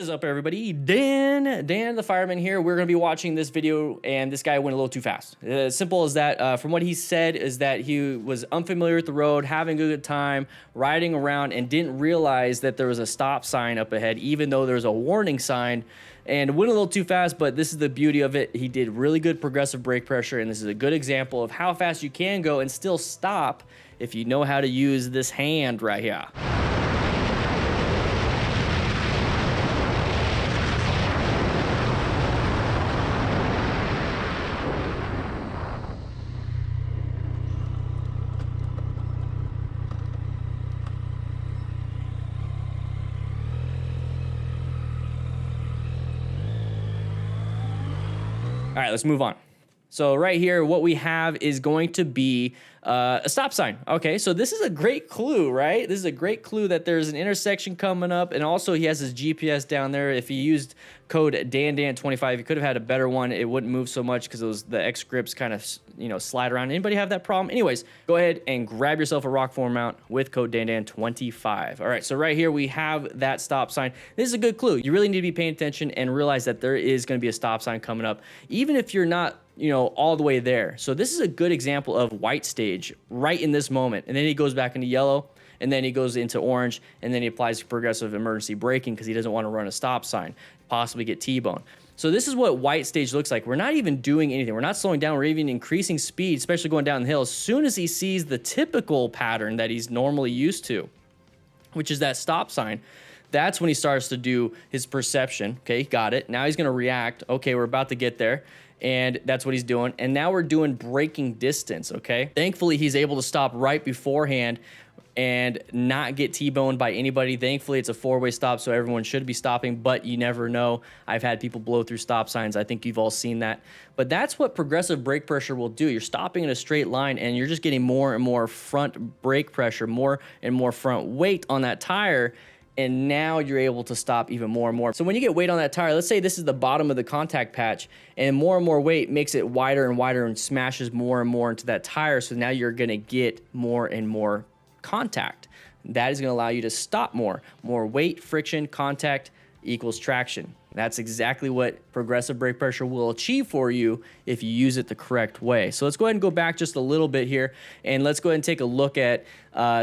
What is up, everybody? Dan the Fireman here. We're going to be watching this video, and this guy went a little too fast. As simple as that. From what he said is that he was unfamiliar with the road, having a good time, riding around, and didn't realize that there was a stop sign up ahead, even though there's a warning sign, and went a little too fast. But this is the beauty of it. He did really good progressive brake pressure, and this is a good example of how fast you can go and still stop if you know how to use this hand right here. All right, let's move on. So right here, what we have is going to be a stop sign. Okay, so this is a great clue, right? This is a great clue that there's an intersection coming up, and also he has his GPS down there. If he used code DanDan25, he could have had a better one. It wouldn't move so much because the X grips kind of, slide around. Anybody have that problem? Anyways, go ahead and grab yourself a rock form mount with code DanDan25. All right, so right here we have that stop sign. This is a good clue. You really need to be paying attention and realize that there is going to be a stop sign coming up, even if you're not all the way there. So this is a good example of white stage right in this moment. And then he goes back into yellow, and then he goes into orange, and then he applies progressive emergency braking because he doesn't want to run a stop sign, possibly get T-boned. So this is what white stage looks like. We're not even doing anything. We're not slowing down. We're even increasing speed, especially going down the hill. As soon as he sees the typical pattern that he's normally used to, which is that stop sign, that's when he starts to do his perception. Okay, got it. Now he's going to react. Okay, we're about to get there. And that's what he's doing. And now we're doing braking distance, okay? Thankfully, he's able to stop right beforehand and not get T-boned by anybody. Thankfully, it's a four-way stop, so everyone should be stopping, but you never know. I've had people blow through stop signs. I think you've all seen that. But that's what progressive brake pressure will do. You're stopping in a straight line, and you're just getting more and more front brake pressure, more and more front weight on that tire, and now you're able to stop even more and more. So when you get weight on that tire, let's say this is the bottom of the contact patch, and more weight makes it wider and wider and smashes more and more into that tire. So now you're gonna get more and more contact. That is gonna allow you to stop more. More weight, friction, contact equals traction. That's exactly what progressive brake pressure will achieve for you if you use it the correct way. So let's go ahead and go back just a little bit here, and let's go ahead and take a look at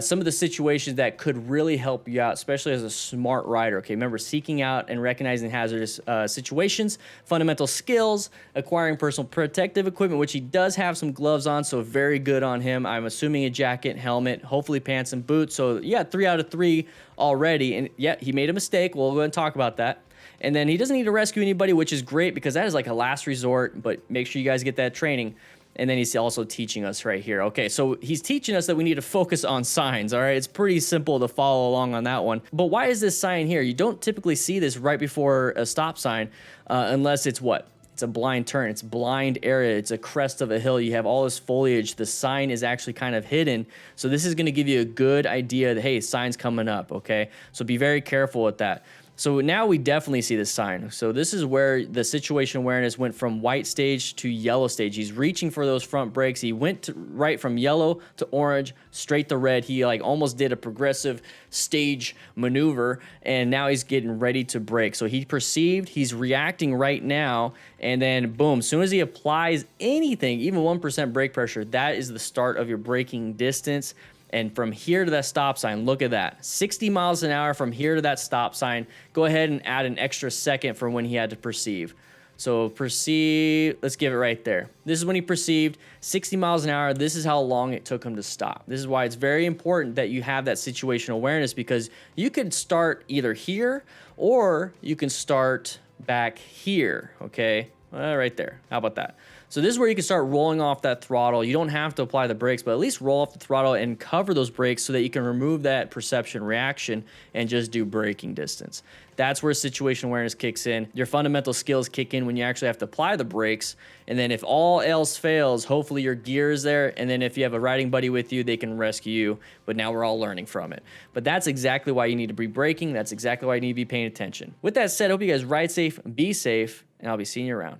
some of the situations that could really help you out, especially as a smart rider. Okay, remember, seeking out and recognizing hazardous situations, fundamental skills, acquiring personal protective equipment, which he does have some gloves on, so very good on him. I'm assuming a jacket, helmet, hopefully pants and boots. So yeah, 3 out of 3 already. And yeah, he made a mistake. We'll go ahead and talk about that. And then he doesn't need to rescue anybody, which is great because that is like a last resort, but make sure you guys get that training. And then he's also teaching us right here. Okay, so he's teaching us that we need to focus on signs, all right? It's pretty simple to follow along on that one. But why is this sign here? You don't typically see this right before a stop sign unless it's what? It's a blind turn. It's blind area. It's a crest of a hill. You have all this foliage. The sign is actually kind of hidden. So this is going to give you a good idea that, hey, sign's coming up, okay? So be very careful with that. So now we definitely see this sign. So this is where the situation awareness went from white stage to yellow stage. He's reaching for those front brakes. He went right from yellow to orange, straight to red. He like almost did a progressive stage maneuver, and now he's getting ready to brake. So he perceived, he's reacting right now, and then boom, as soon as he applies anything, even 1% brake pressure, that is the start of your braking distance. And from here to that stop sign, look at that. 60 miles an hour from here to that stop sign. Go ahead and add an extra second for when he had to perceive. So perceive, let's give it right there. This is when he perceived 60 miles an hour. This is how long it took him to stop. This is why it's very important that you have that situational awareness, because you could start either here or you can start back here, okay? Right there. How about that? So this is where you can start rolling off that throttle. You don't have to apply the brakes, but at least roll off the throttle and cover those brakes so that you can remove that perception reaction and just do braking distance. That's where situation awareness kicks in. Your fundamental skills kick in when you actually have to apply the brakes. And then if all else fails, hopefully your gear is there. And then if you have a riding buddy with you, they can rescue you. But now we're all learning from it. But that's exactly why you need to be braking. That's exactly why you need to be paying attention. With that said, I hope you guys ride safe, be safe, and I'll be seeing you around.